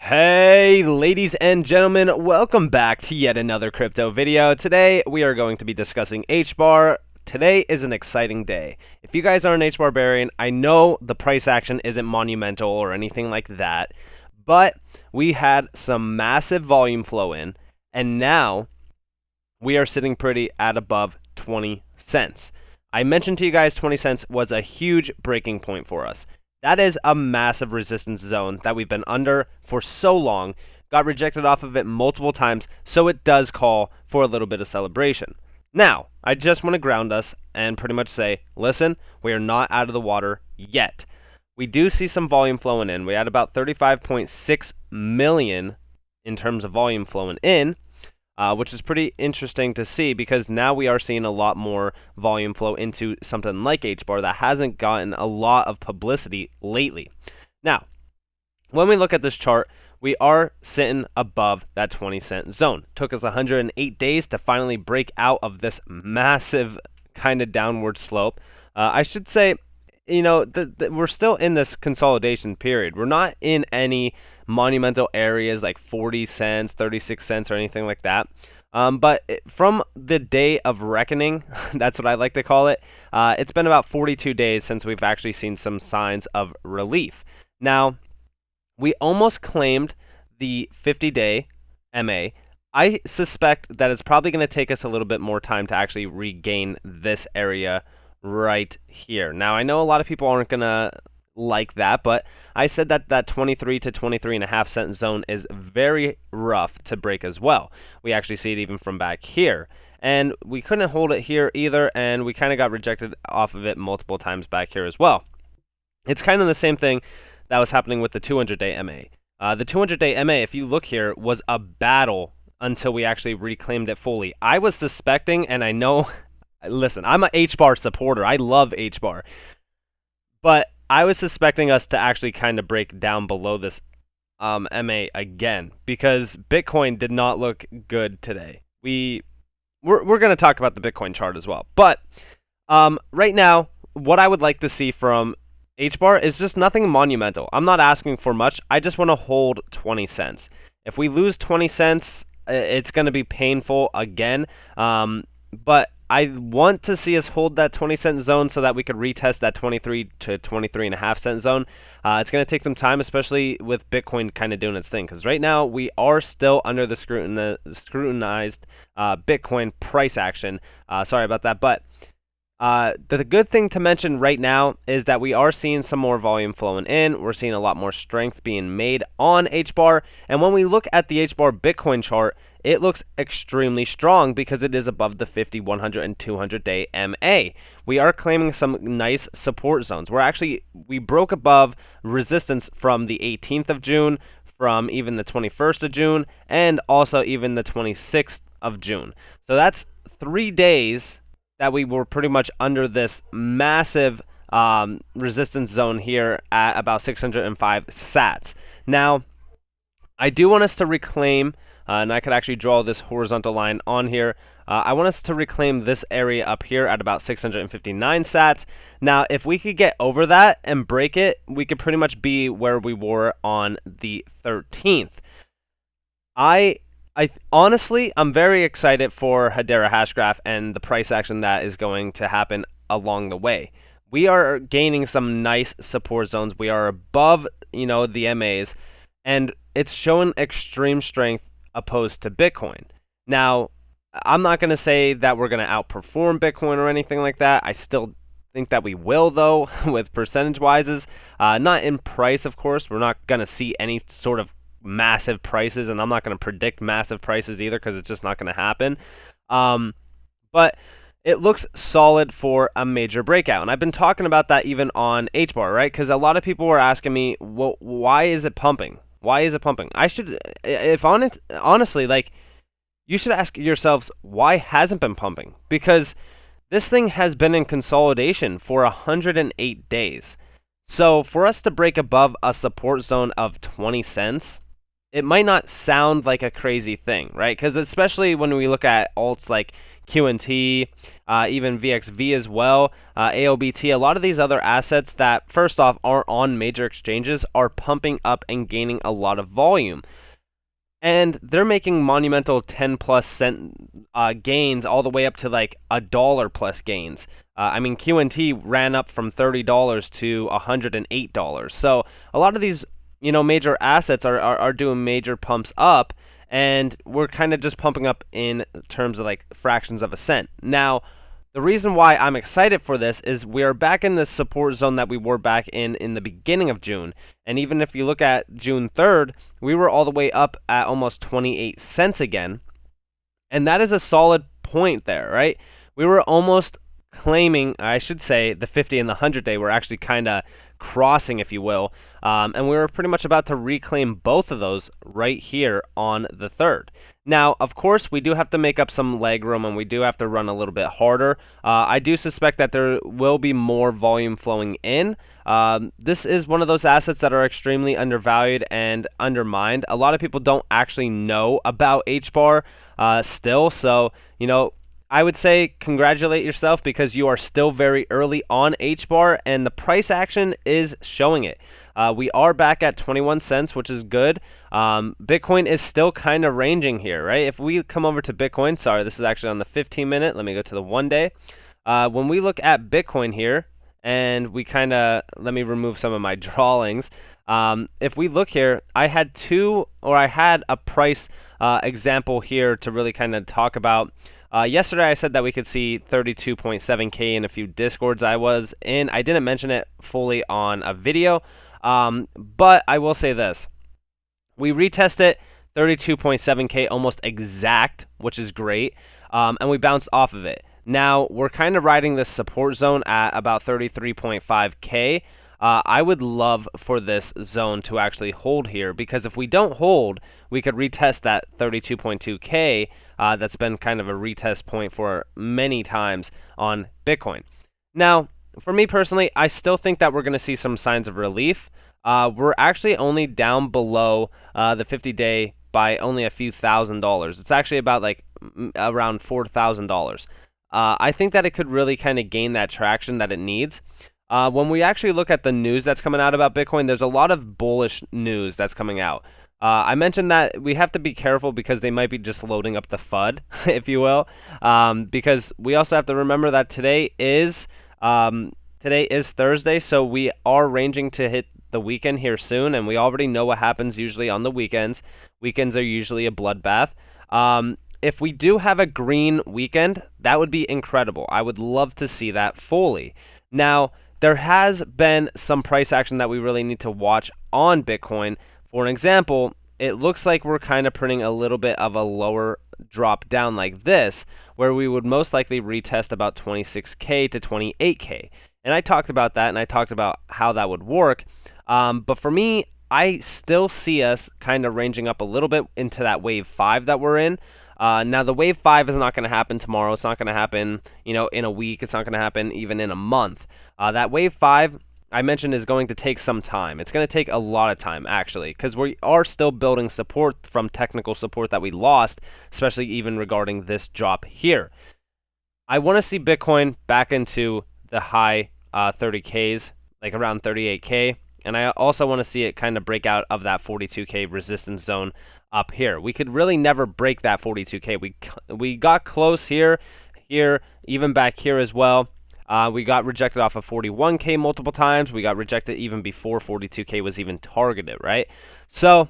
Hey ladies and gentlemen, welcome back to yet another crypto video. Today we are going to be discussing Hbar. Today is an exciting day. If you guys are an Hbarbarian, I know the price action isn't monumental or anything like that, but we had some massive volume flow in, and now we are sitting pretty at above 20 cents. I mentioned to you guys 20 cents was a huge breaking point for us. That is a massive resistance zone that we've been under for so long, got rejected off of it multiple times, so it does call for a little bit of celebration. Now, I just want to ground us and pretty much say, listen, we are not out of the water yet. We do see some volume flowing in. We had about 35.6 million in terms of volume flowing in, which is pretty interesting to see because now we are seeing a lot more volume flow into something like Hbar that hasn't gotten a lot of publicity lately. Now, when we look at this chart, we are sitting above that 20 cent zone. Took us 108 days to finally break out of this massive kind of downward slope. I should say, you know, we're still in this consolidation period. We're not in any monumental areas like 40 cents, 36 cents, or anything like that. But from the day of reckoning, that's what I like to call it, it's been about 42 days since we've actually seen some signs of relief. Now, we almost claimed the 50-day MA. I suspect that it's probably going to take us a little bit more time to actually regain this area right here. Now, I know a lot of people aren't going to like that, but I said that that 23 to 23.5 cent zone is very rough to break as well. We actually see it even from back here, and we couldn't hold it here either, and we kind of got rejected off of it multiple times back here as well. It's kind of the same thing that was happening with the 200-day MA. The 200-day MA, if you look here, was a battle until we actually reclaimed it fully. I was suspecting, and I know, listen, I'm a Hbar supporter. I love Hbar, but I was suspecting us to actually kind of break down below this MA again because Bitcoin did not look good today. We're going to talk about the Bitcoin chart as well. But right now, what I would like to see from Hbar is just nothing monumental. I'm not asking for much. I just want to hold 20 cents. If we lose 20 cents, it's going to be painful again. But I want to see us hold that 20 cent zone so that we could retest that 23 to 23.5 cent zone. It's going to take some time, especially with Bitcoin kind of doing its thing, because right now we are still under the scrutinized Bitcoin price action. Sorry about that, but the good thing to mention right now is that we are seeing some more volume flowing in. We're seeing a lot more strength being made on Hbar, and when we look at the Hbar Bitcoin chart, it looks extremely strong because it is above the 50, 100, and 200-day MA. We are claiming some nice support zones. We broke above resistance from the 18th of June, from even the 21st of June, and also even the 26th of June. So that's 3 days that we were pretty much under this massive resistance zone here at about 605 sats. Now, I do want us to reclaim, and I could actually draw this horizontal line on here. I want us to reclaim this area up here at about 659 sats. Now, if we could get over that and break it, we could pretty much be where we were on the 13th. Honestly, I'm very excited for Hedera Hashgraph and the price action that is going to happen along the way. We are gaining some nice support zones. We are above, the MAs, and it's showing extreme strength opposed to Bitcoin. Now, I'm not going to say that we're going to outperform Bitcoin or anything like that. I still think that we will, though, with percentage-wise. Not in price, of course. We're not going to see any sort of massive prices, and I'm not going to predict massive prices either because it's just not going to happen. But it looks solid for a major breakout, and I've been talking about that even on Hbar, right? Because a lot of people were asking me, well, why is it pumping? Why is it pumping? Honestly, like, you should ask yourselves, why hasn't been pumping? Because this thing has been in consolidation for 108 days. So for us to break above a support zone of 20 cents, it might not sound like a crazy thing, right? Because especially when we look at alts like QNT, even VXV as well, AOBT. A lot of these other assets that, first off, aren't on major exchanges are pumping up and gaining a lot of volume. And they're making monumental 10+ cent gains all the way up to like $1 plus gains. I mean, QNT ran up from $30 to $108. So a lot of these, major assets are doing major pumps up, and we're kind of just pumping up in terms of like fractions of a cent. Now, the reason why I'm excited for this is we are back in the support zone that we were back in the beginning of June. And even if you look at June 3rd, we were all the way up at almost 28 cents again. And that is a solid point there, right? We were almost claiming, I should say, the 50 and the 100-day were actually kind of crossing, if you will. And we were pretty much about to reclaim both of those right here on the 3rd. Now, of course, we do have to make up some leg room, and we do have to run a little bit harder. I do suspect that there will be more volume flowing in. This is one of those assets that are extremely undervalued and undermined. A lot of people don't actually know about Hbar still, so, I would say congratulate yourself because you are still very early on Hbar, and the price action is showing it. We are back at 21 cents, which is good. Bitcoin is still kind of ranging here, right? If we come over to Bitcoin, sorry, this is actually on the 15-minute. Let me go to the 1-day. When we look at Bitcoin here, and we kind of, let me remove some of my drawings. If we look here, I had a price example here to really kind of talk about. Yesterday I said that we could see 32.7K in a few discords I was in. I didn't mention it fully on a video, but I will say this. We retested 32.7K almost exact, which is great, and we bounced off of it. Now, we're kind of riding this support zone at about 33.5K. I would love for this zone to actually hold here, because if we don't hold, we could retest that 32.2K. That's been kind of a retest point for many times on Bitcoin. Now, for me personally, I still think that we're going to see some signs of relief. We're actually only down below the 50-day by only a few $1,000s. It's actually about like around $4,000. I think that it could really kind of gain that traction that it needs. When we actually look at the news that's coming out about Bitcoin, there's a lot of bullish news that's coming out. I mentioned that we have to be careful because they might be just loading up the FUD, if you will, because we also have to remember that today is Thursday, so we are ranging to hit the weekend here soon, and we already know what happens usually on the weekends. Weekends are usually a bloodbath. If we do have a green weekend, that would be incredible. I would love to see that fully. Now, there has been some price action that we really need to watch on Bitcoin. For an example, it looks like we're kind of printing a little bit of a lower drop down like this, where we would most likely retest about 26K to 28K. And I talked about that, and I talked about how that would work. But for me, I still see us kind of ranging up a little bit into that wave 5 that we're in. Now, the wave 5 is not going to happen tomorrow. It's not going to happen, in a week. It's not going to happen even in a month. That wave 5, I mentioned, is going to take some time. It's going to take a lot of time, actually, because we are still building support from technical support that we lost, especially even regarding this drop here. I want to see Bitcoin back into the high 30Ks, like around 38K, and I also want to see it kind of break out of that 42K resistance zone up here. We could really never break that 42K. We got close here, even back here as well. We got rejected off of 41K multiple times. We got rejected even before 42K was even targeted, right? So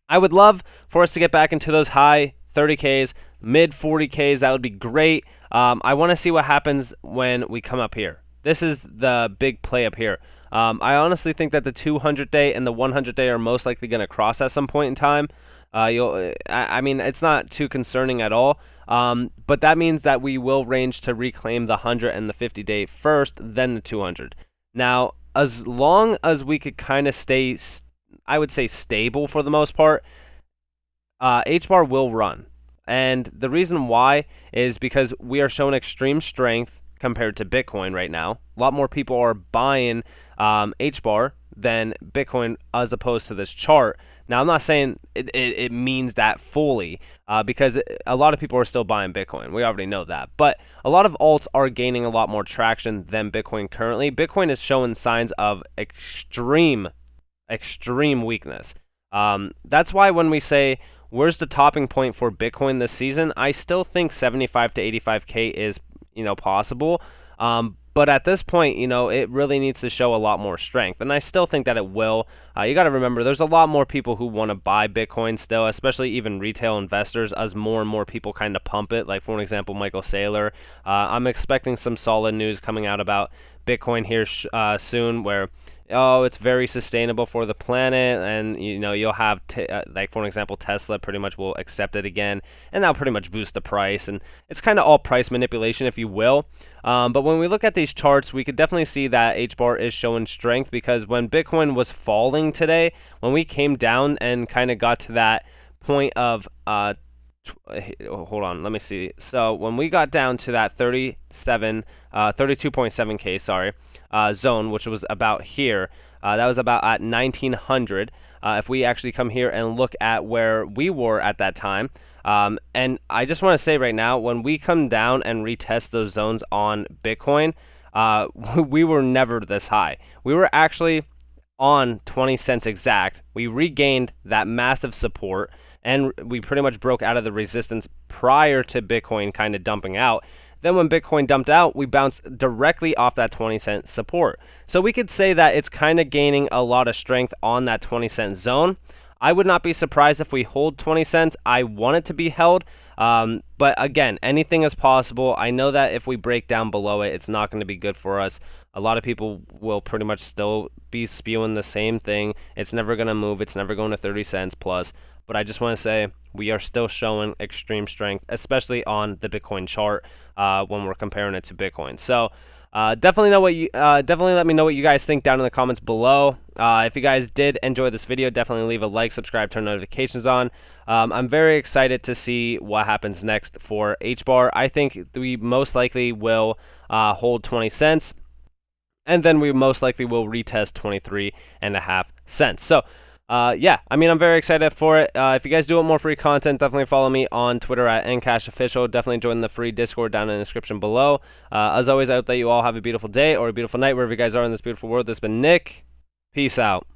I would love for us to get back into those high 30Ks, mid 40Ks. That would be great. I want to see what happens when we come up here. This is the big play up here. I honestly think that the 200-day and the 100-day are most likely going to cross at some point in time. I mean, it's not too concerning at all. But that means that we will range to reclaim the 100 and the 50-day first, then the 200. Now, as long as we could kind of stay, I would say, stable for the most part, Hbar will run. And the reason why is because we are showing extreme strength compared to Bitcoin right now. A lot more people are buying Hbar than Bitcoin as opposed to this chart Now, I'm not saying it means that fully, because a lot of people are still buying Bitcoin. We already know that. But a lot of alts are gaining a lot more traction than Bitcoin currently. Bitcoin is showing signs of extreme weakness. That's why when we say where's the topping point for Bitcoin this season, I still think 75 to 85K is, possible. But at this point, it really needs to show a lot more strength, and I still think that it will. You got to remember, there's a lot more people who want to buy Bitcoin still, especially even retail investors, as more and more people kind of pump it. Like, for an example, Michael Saylor. I'm expecting some solid news coming out about Bitcoin here soon, where it's very sustainable for the planet, and you'll have like, for an example, Tesla pretty much will accept it again, and that'll pretty much boost the price, and it's kind of all price manipulation, if you will. But when we look at these charts, we could definitely see that Hbar is showing strength, because when Bitcoin was falling today, when we came down and kind of got to that point of hold on, let me see. So when we got down to that 32.7K, sorry, zone, which was about here, that was about at 1900. If we actually come here and look at where we were at that time, and I just want to say right now, when we come down and retest those zones on Bitcoin, we were never this high. We were actually on 20 cents exact. We regained that massive support, and we pretty much broke out of the resistance prior to Bitcoin kind of dumping out. Then when Bitcoin dumped out, we bounced directly off that 20-cent support. So we could say that it's kind of gaining a lot of strength on that 20-cent zone. I would not be surprised if we hold 20 cents. I want it to be held. But again, anything is possible. I know that if we break down below it, it's not going to be good for us. A lot of people will pretty much still be spewing the same thing. It's never going to move. It's never going to 30 cents plus. But I just want to say we are still showing extreme strength, especially on the Bitcoin chart when we're comparing it to Bitcoin. So definitely let me know what you guys think down in the comments below. If you guys did enjoy this video, definitely leave a like, subscribe, turn notifications on. I'm very excited to see what happens next for Hbar. I think we most likely will hold 20 cents, and then we most likely will retest 23.5 cents. So yeah, I mean, I'm very excited for it. If you guys do want more free content, definitely follow me on Twitter at NCashOfficial. Definitely join the free Discord down in the description below. As always, I hope that you all have a beautiful day or a beautiful night wherever you guys are in this beautiful world. This has been Nick. Peace out.